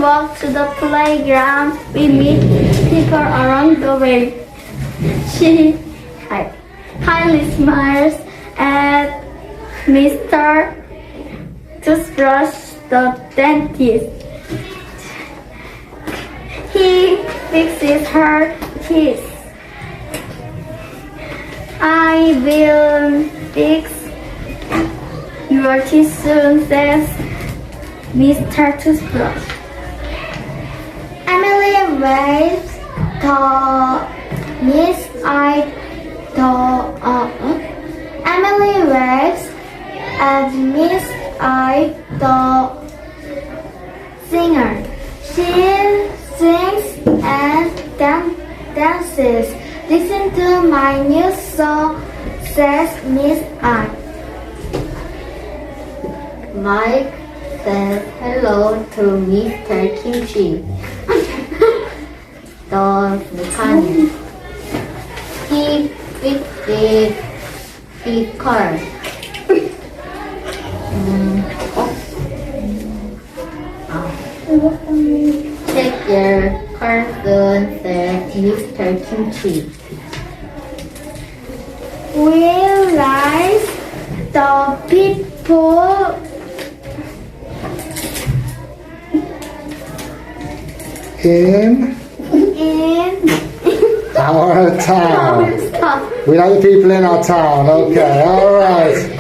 walk to the playground. We meet people along the way. She highly smiles at Mr. Toothbrush, the dentist. He fixes her teeth. I will fix your teeth soon, says Mr. Toothbrush. Emily waves to Miss I. Emily waves at Miss I. the singer. She sings and dances. Listen to my new song, says Miss I. Mike says hello to Mr. Kimchi, the mechanic. He fixes his car. Check your car soon, says Mr. Kimchi. Realize the people In in our town. our stuff. We like the people in our town. Okay, all right.